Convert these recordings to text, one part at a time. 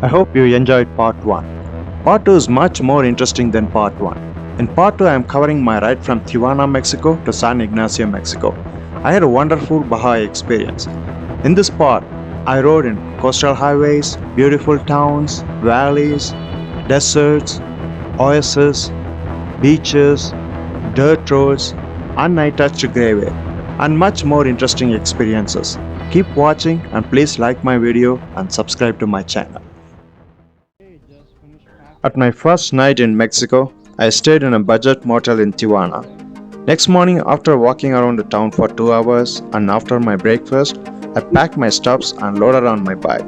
I hope you enjoyed part 1. Part 2 is much more interesting than part 1. In part 2, I am covering my ride from Tijuana, Mexico to San Ignacio, Mexico. I had a wonderful Baja experience. In this part, I rode in coastal highways, beautiful towns, valleys, deserts, oases, beaches, dirt roads, untouched graveyard, and much more interesting experiences. Keep watching and please like my video and subscribe to my channel. At my first night in Mexico, I stayed in a budget motel in Tijuana. Next morning, after walking around the town for 2 hours and after my breakfast, I packed my stuffs and loaded on my bike.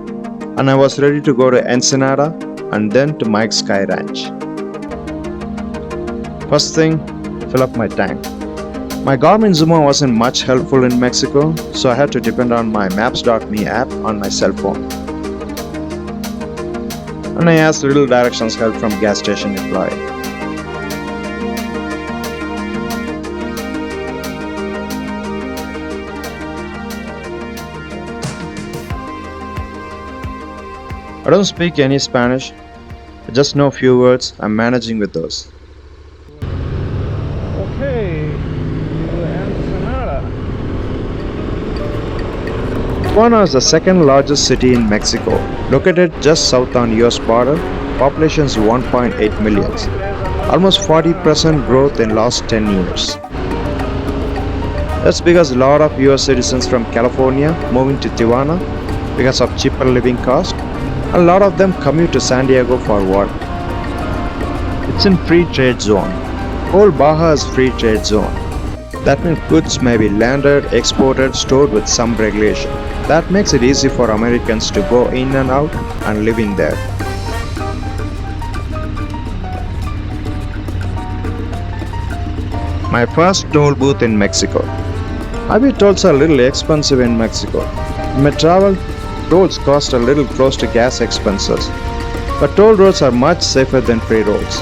And I was ready to go to Ensenada and then to Mike's Sky Ranch. First thing, fill up my tank. My Garmin Zuma wasn't much helpful in Mexico, so I had to depend on my Maps.me app on my cell phone. And I asked little directions help from gas station employee. I don't speak any Spanish, I just know few words. I'm managing with those. Okay, Ensenada. Tijuana is the second largest city in Mexico, located just south on US border. Population is 1.8 million, almost 40% growth in last 10 years. That's because a lot of US citizens from California moving to Tijuana because of cheaper living cost. A lot of them commute to San Diego for work. It's in free trade zone. Whole Baja is free trade zone. That means goods may be landed, exported, stored with some regulation. That makes it easy for Americans to go in and out and living there. My first toll booth in Mexico. Highway tolls are a little expensive in Mexico. In my travel, tolls cost a little close to gas expenses. But toll roads are much safer than free roads.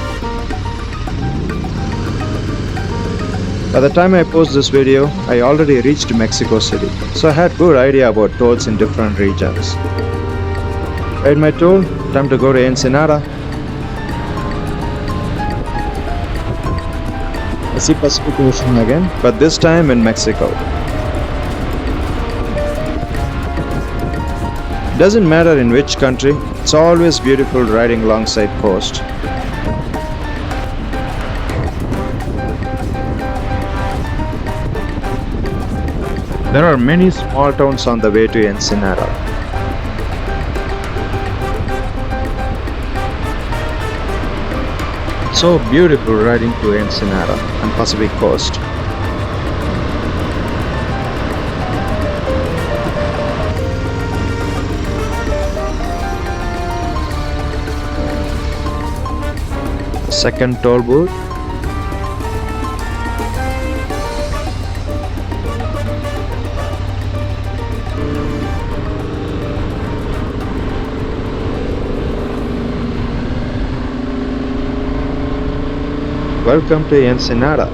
By the time I post this video, I already reached Mexico City, so I had good idea about tolls in different regions. Paid my toll, time to go to Ensenada. I see Pacific Ocean again, but this time in Mexico. Doesn't matter in which country, it's always beautiful riding alongside coast. There are many small towns on the way to Ensenada. So beautiful riding to Ensenada and Pacific Coast. Second toll booth. Welcome to Ensenada.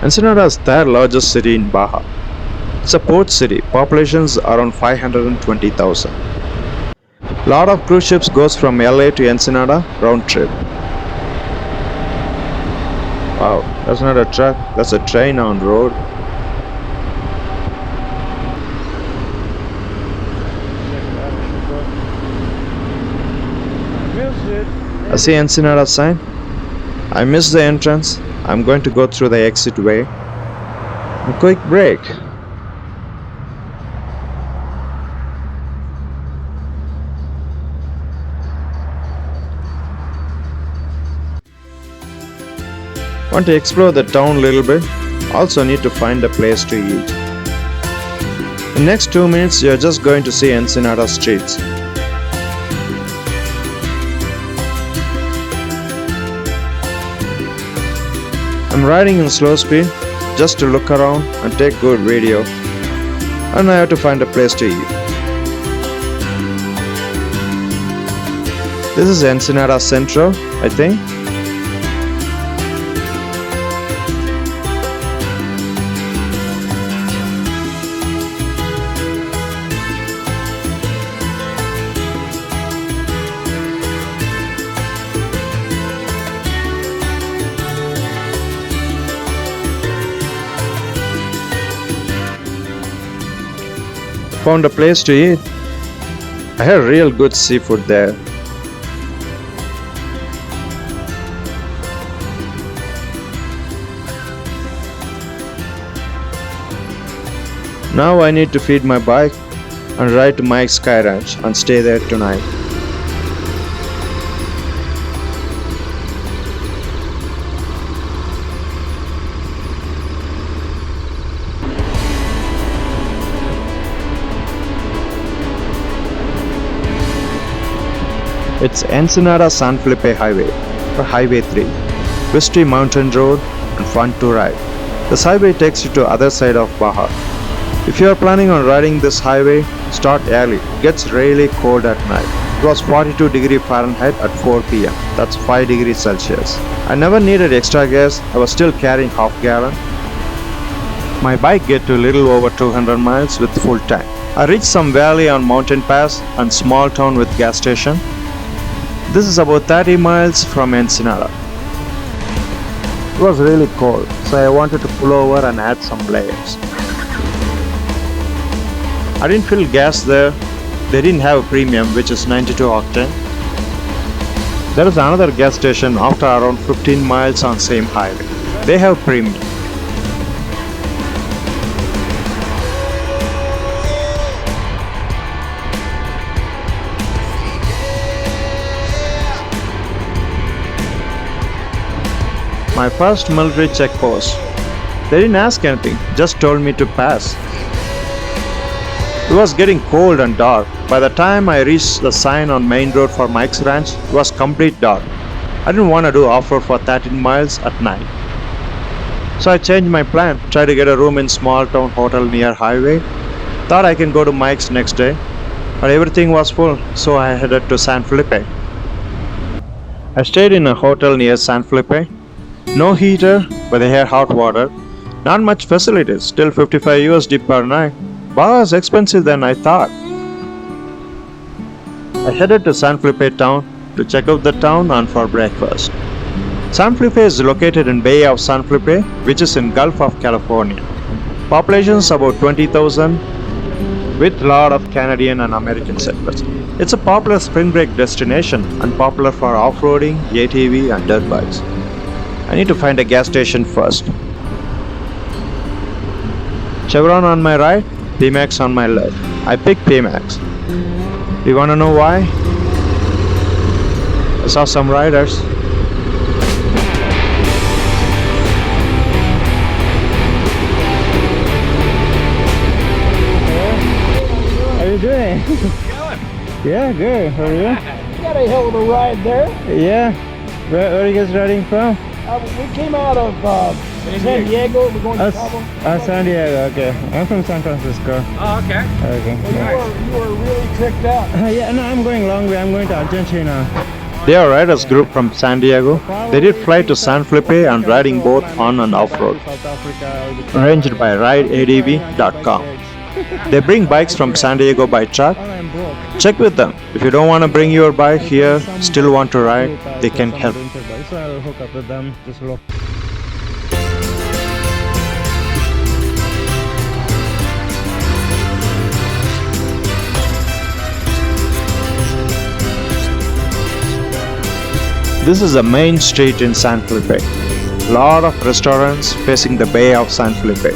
Ensenada is the third largest city in Baja. It's a port city, populations around 520,000. Lot of cruise ships goes from LA to Ensenada round trip. Wow, that's not a truck, that's a train on road. I see Ensenada sign. I missed the entrance. I'm going to go through the exit way. A quick break. Want to explore the town a little bit? Also need to find a place to eat. In the next 2 minutes, you're just going to see Ensenada streets. I'm riding in slow speed just to look around and take good video, and I have to find a place to eat. This is Ensenada Central, I think. found a place to eat. I had real good seafood there. Now I need to feed my bike and ride to Mike's Sky Ranch and stay there tonight. It's Ensenada San Felipe Highway, or Highway 3, twisty mountain road and fun to ride. This highway takes you to other side of Baja. If you are planning on riding this highway, start early. It gets really cold at night. It was 42 degrees Fahrenheit at 4 p.m. That's 5 degrees Celsius. I never needed extra gas. I was still carrying half gallon. My bike get to a little over 200 miles with full tank. I reached some valley on mountain pass and small town with gas station. This is about 30 miles from Ensenada. It was really cold, so I wanted to pull over and add some layers. I didn't fill gas there. They didn't have a premium, which is 92 octane. There is another gas station after around 15 miles on same highway. They have premium. My first military checkpost. They didn't ask anything, just told me to pass. It was getting cold and dark. By the time I reached the sign on main road for Mike's Ranch, it was complete dark. I didn't want to do off-road for 13 miles at night. So I changed my plan, tried to get a room in small town hotel near highway. Thought I can go to Mike's next day, but everything was full, so I headed to San Felipe. I stayed in a hotel near San Felipe. No heater, but they had hot water. Not much facilities, still 55 USD per night. Baja is expensive than I thought. I headed to San Felipe town to check out the town and for breakfast. San Felipe is located in Bay of San Felipe, which is in Gulf of California. Population is about 20,000 with a lot of Canadian and American settlers. It's a popular spring break destination and popular for off-roading, ATV and dirt bikes. I need to find a gas station first. Chevron on my right, P-Max on my left. I picked P-Max. Do you want to know why? I saw some riders. How are you doing? Yeah, good. How are you? You got a hell of a ride there. Yeah. Where are you guys riding from? We came out of San Diego. We're going to Cabo. San Diego. Okay. I'm from San Francisco. Oh, okay. Okay. You were really tricked out. Yeah, no, I'm going long way. I'm going to Argentina. They are riders group from San Diego. They did fly to San Felipe and riding both on and off-road. Arranged by rideadv.com. They bring bikes from San Diego by truck. Check with them. If you don't want to bring your bike here, still want to ride, they can help. So I'll hook up with them. Just look. This is a main street in San Felipe. Lot of restaurants facing the Bay of San Felipe.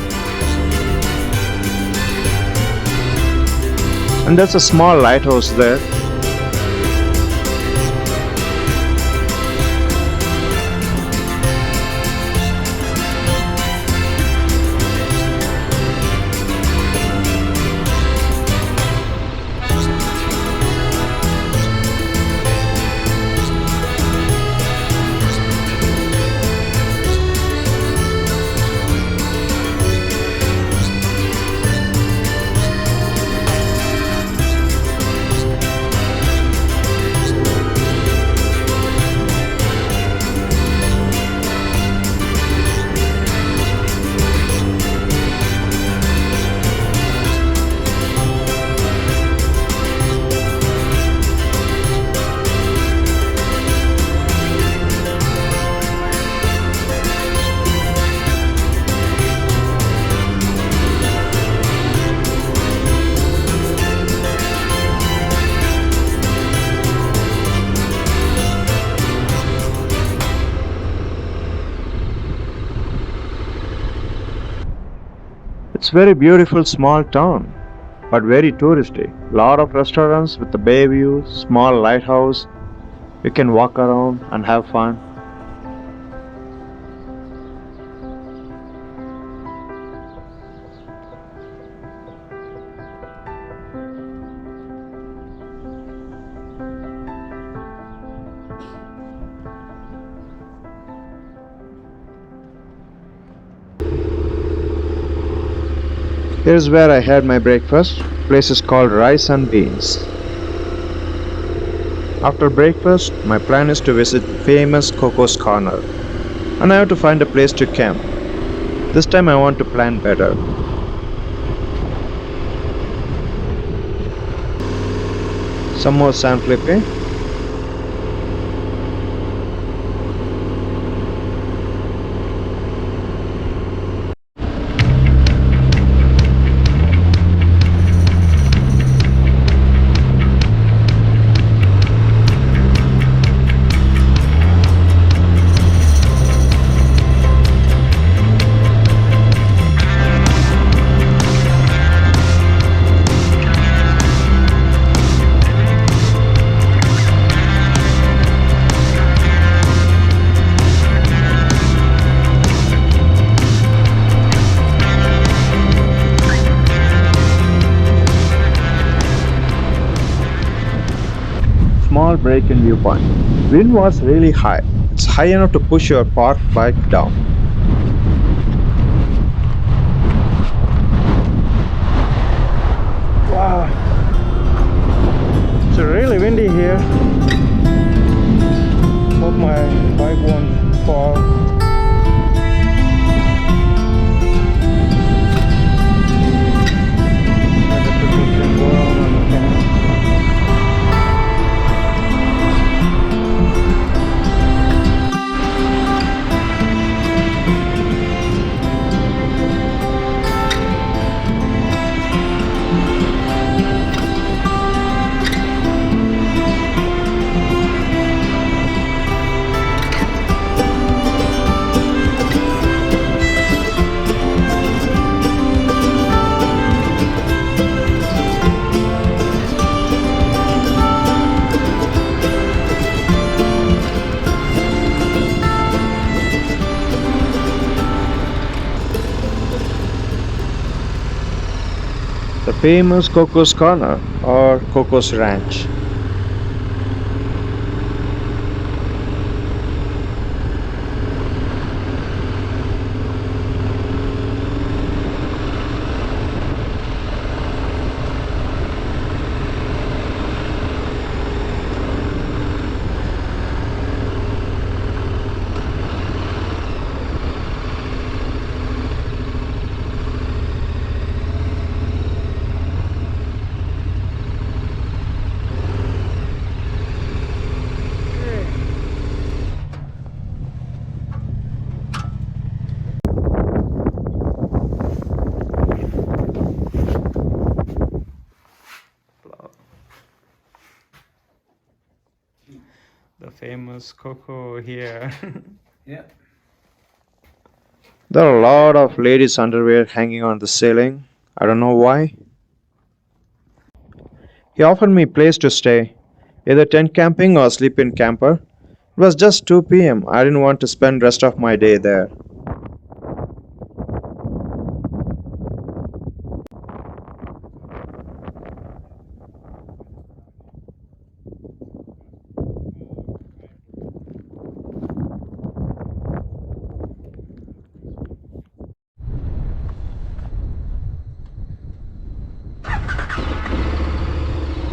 And there's a small lighthouse there. It's very beautiful small town, but very touristy. Lot of restaurants with the bay view, small lighthouse. You can walk around and have fun. Here's where I had my breakfast. Place is called Rice and Beans. After breakfast, my plan is to visit the famous Coco's Corner, and I have to find a place to camp. This time I want to plan better. Some more San Felipe. Small break in viewpoint. Wind was really high. It's high enough to push your parked bike down. Wow. It's really windy here. Hope my bike won't fall. Maybe put this thing on the can. The famous Coco's Corner or Coco's Ranch. The famous cocoa here. Yeah. There are a lot of ladies' underwear hanging on the ceiling. I don't know why. He offered me a place to stay, either tent camping or sleep in camper. It was just 2 p.m. I didn't want to spend rest of my day there.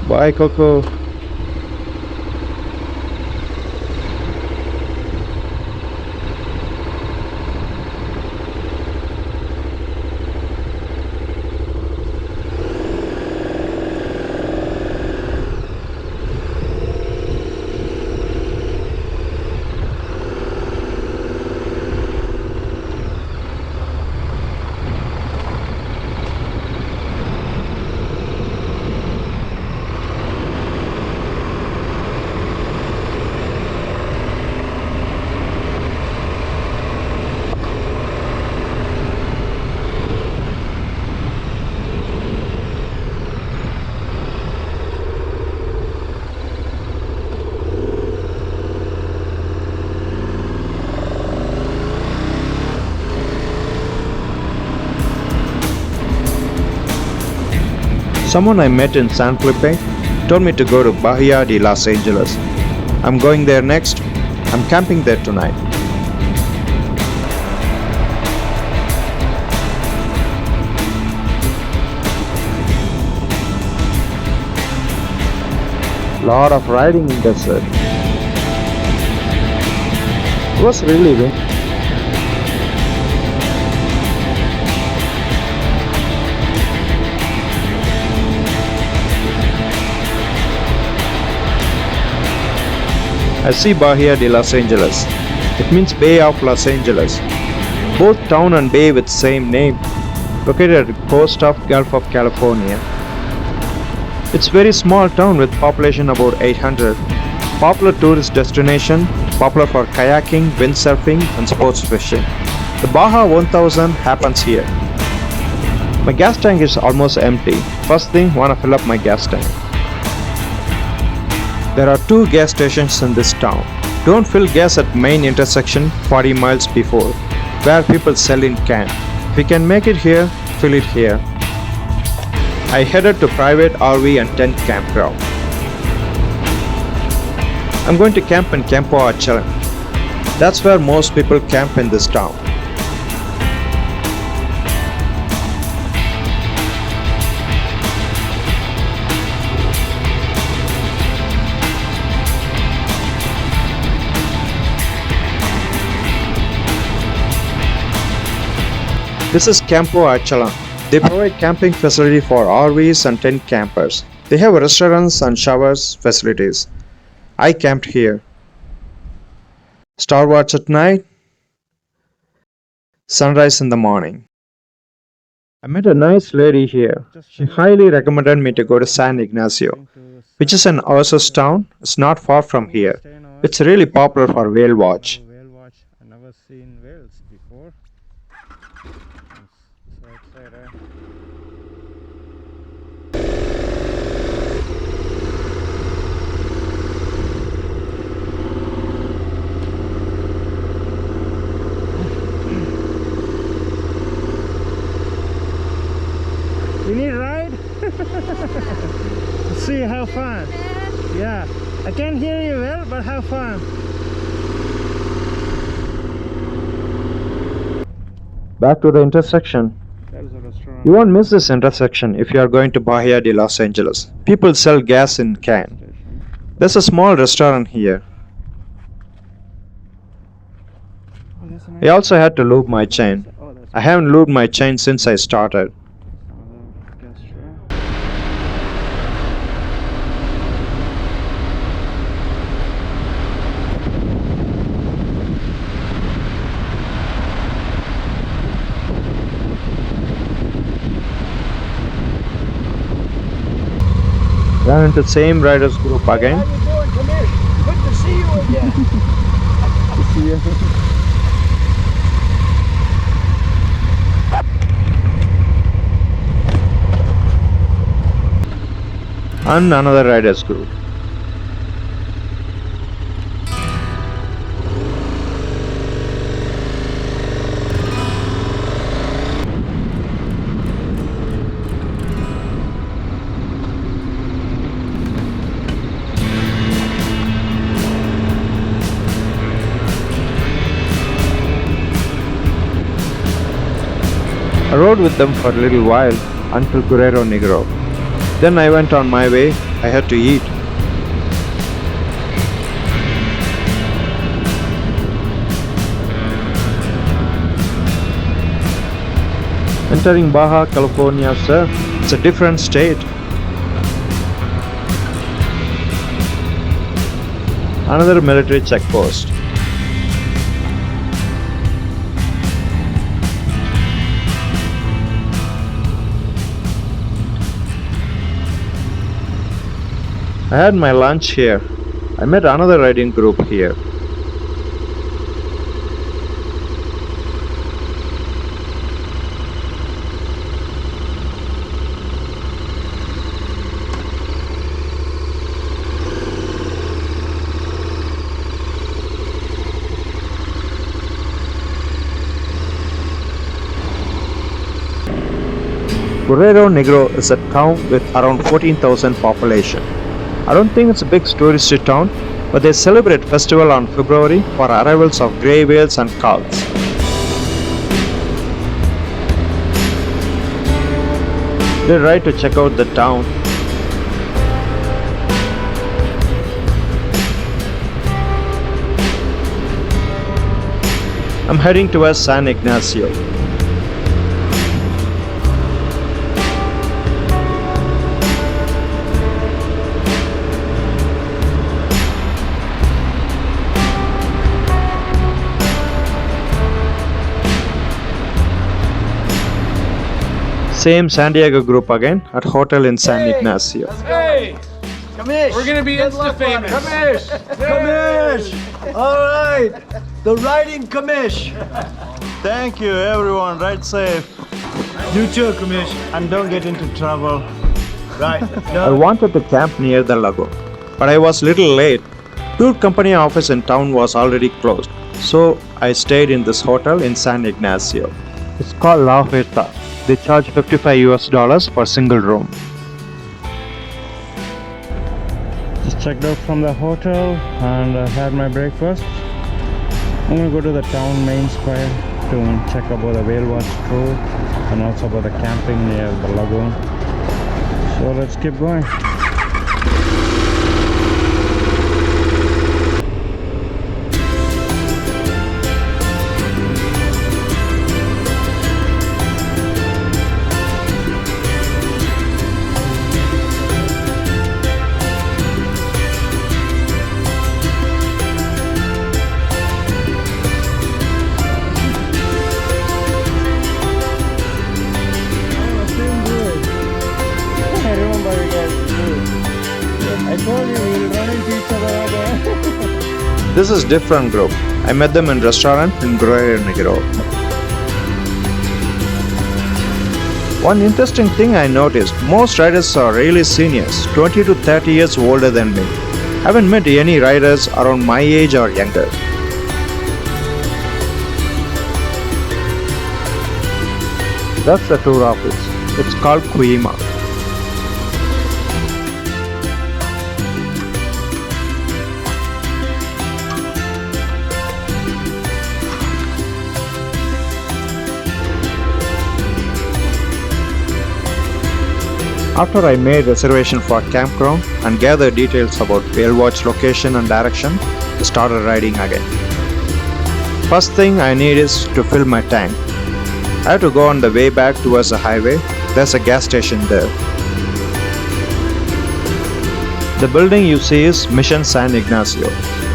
Bye, Coco. Someone I met in San Felipe told me to go to Bahia de Los Angeles. I'm going there next. I'm camping there tonight. Lot of riding in desert. It was really windy. I see Bahia de Los Angeles. It means Bay of Los Angeles. Both town and bay with same name, located at the coast of Gulf of California. It's very small town with population about 800. Popular tourist destination, popular for kayaking, windsurfing and sports fishing. The Baja 1000 happens here. My gas tank is almost empty. First thing, wanna fill up my gas tank. There are 2 gas stations in this town. Don't fill gas at main intersection 40 miles before, where people sell in can. If you can make it here, fill it here. I headed to private RV and tent campground. I'm going to camp in Campo Archalan. That's where most people camp in this town. This is Campo Archalan. They provide camping facility for RVs and tent campers. They have restaurants and showers facilities. I camped here. Star watch at night, sunrise in the morning. I met a nice lady here. She highly recommended me to go to San Ignacio, which is an oasis town. It's not far from here. It's really popular for whale watch. Whale watch. I never seen whales before. So excited. You need a ride? See, have fun. Yeah, I can't hear you well, but have fun. Back to the intersection. That is a restaurant. You won't miss this intersection if you are going to Bahia de Los Angeles. People sell gas in can. There's a small restaurant here. Oh, that's a nice I also had to lube my chain. Oh, that's I haven't lubed my chain since I started. another gas station. Ran into the same riders group again. How you doing? Come here. Good to see you again. See ya. And another riders group. I rode with them for a little while until Guerrero Negro. Then I went on my way. I had to eat. Entering Baja California, sir. It's a different state. Another military checkpost. I had my lunch here. I met another riding group here. Guerrero Negro is a town with around 14,000 population. I don't think it's a big touristy town, but they celebrate festival on February for arrivals of grey whales and calves. They're right to check out the town. I'm heading towards San Ignacio. Same San Diego group again at hotel in San Ignacio. Hey! Kamish! We're gonna be Insta famous. Kamish! Kamish! Alright! The riding Kamish! Thank you, everyone. Ride safe. You too, Kamish. And don't get into trouble. Right. I wanted to camp near the lagoon, but I was little late. Tour company office in town was already closed, so I stayed in this hotel in San Ignacio. It's called La Huerta. They charge $55 for single room. Just checked out from the hotel and had my breakfast. I'm gonna go to the town main square to check about the whale watch tour and also about the camping near the lagoon. So let's keep going. This is different group. I met them in restaurant in Guerrero Negro. One interesting thing I noticed, most riders are really seniors, 20 to 30 years older than me. I haven't met any riders around my age or younger. That's the tour office. It's called Kuima. After I made reservation for campground and gathered details about whale watch location and direction, I started riding again. First thing I need is to fill my tank. I have to go on the way back towards the highway. There's a gas station there. The building you see is Mission San Ignacio,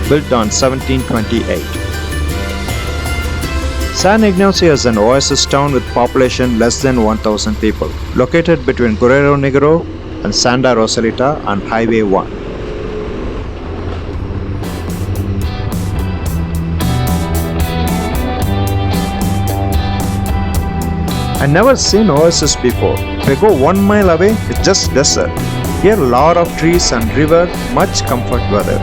built on 1728. San Ignacio is an oasis town with population less than 1,000 people, located between Guerrero Negro and Santa Rosalita on Highway 1. I never seen oasis before. If I go 1 mile away, it's just desert. Here a lot of trees and river, much comfort weather.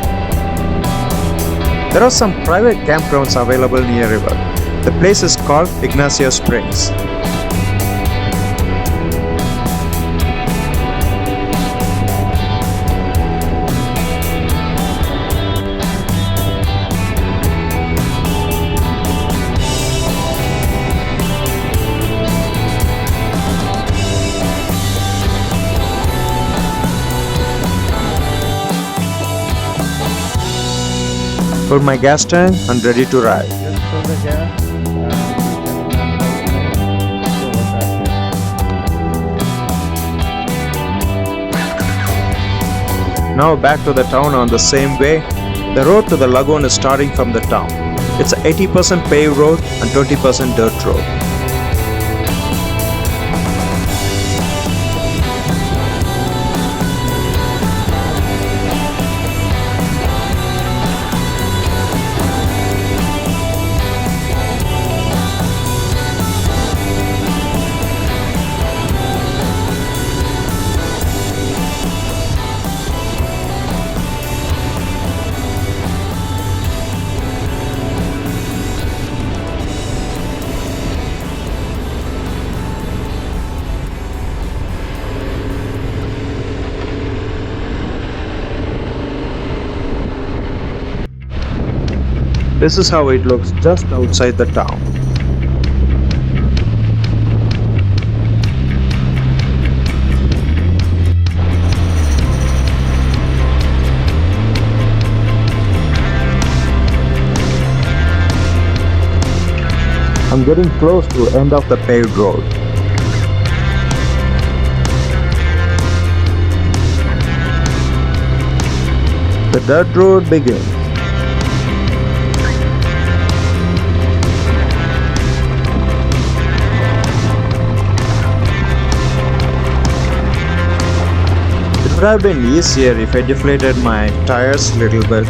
There are some private campgrounds available near river. The place is called Ignacio Springs. Fill my gas tank and ready to ride. Just fill the gas. Now back to the town on the same way. The road to the lagoon is starting from the town. It's a 80% paved road and 20% dirt road. This is how it looks just outside the town. I'm getting close to the end of the paved road. The dirt road begins. It would have been easier if I deflated my tires a little bit.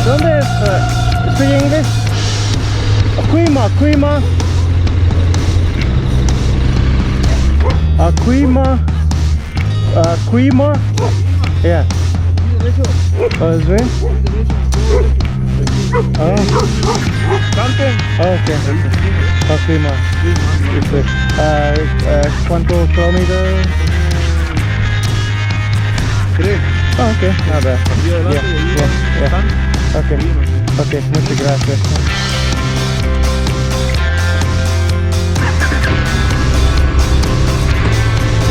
¿Dónde es? ¿Speak English? Aquima. Yeah. Oh, is it? Oh. Something. Okay. Aquima. ¿Cuántos kilómetros? Oh, okay, not bad. Yeah. Okay, muchas gracias.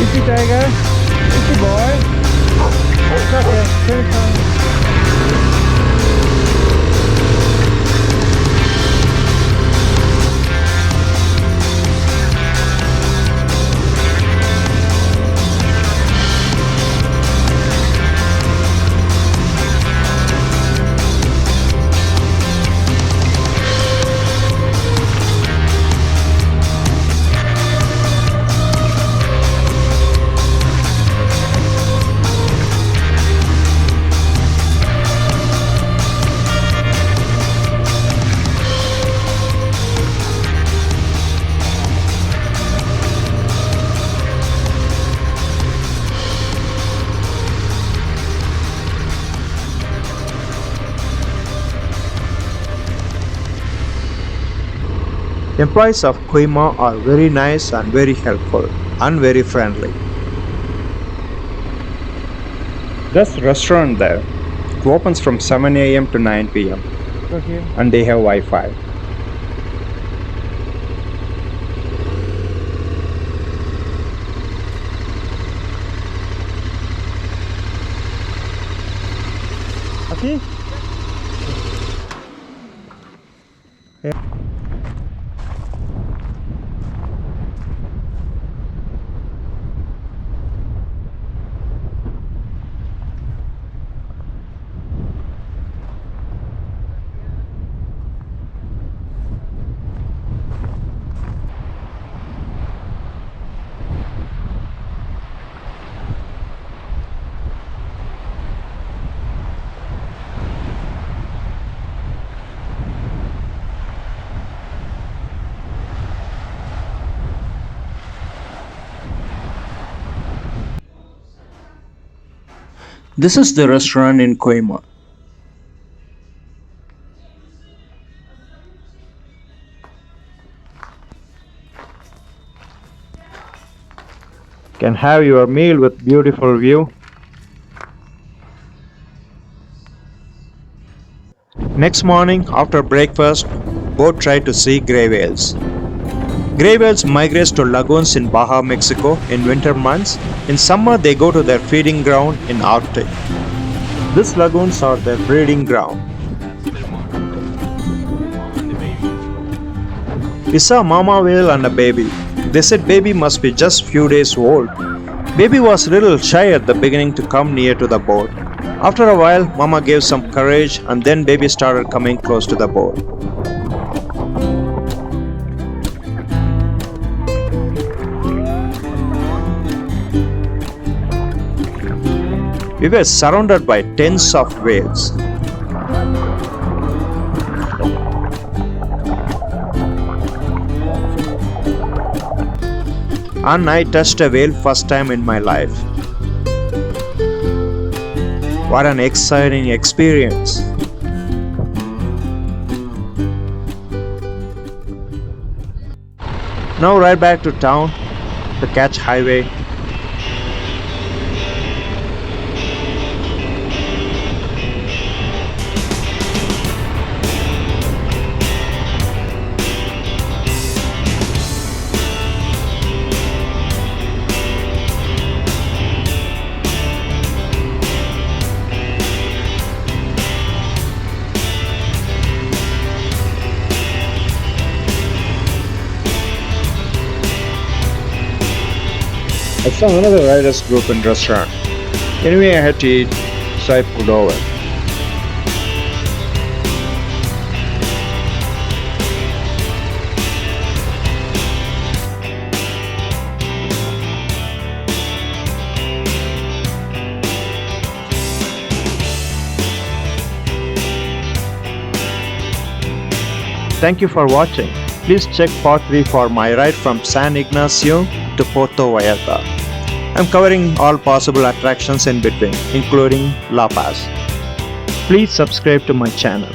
Easy tiger, easy boy. It's okay, take your time. Employees of Coima are very nice and very helpful and very friendly. This restaurant there, it opens from 7 a.m. to 9 p.m. Okay. and they have Wi-Fi. Aquí? This is the restaurant in Coima. Can have your meal with beautiful view. Next morning after breakfast, boat tried to see gray whales. Gray whales migrate to lagoons in Baja, Mexico in winter months. In summer they go to their feeding ground in Arctic. These lagoons are their breeding ground. We saw mama whale and a baby. They said baby must be just few days old. Baby was a little shy at the beginning to come near to the boat. After a while, mama gave some courage and then baby started coming close to the boat. We were surrounded by tens of whales. And I touched a whale first time in my life. What an exciting experience! Now right back to town to catch highway. I saw another riders group in restaurant. Anyway, I had to eat, so I pulled over. Thank you for watching. Please check part 3 for my ride from San Ignacio to Puerto Vallarta. I'm covering all possible attractions in between, including La Paz. Please subscribe to my channel.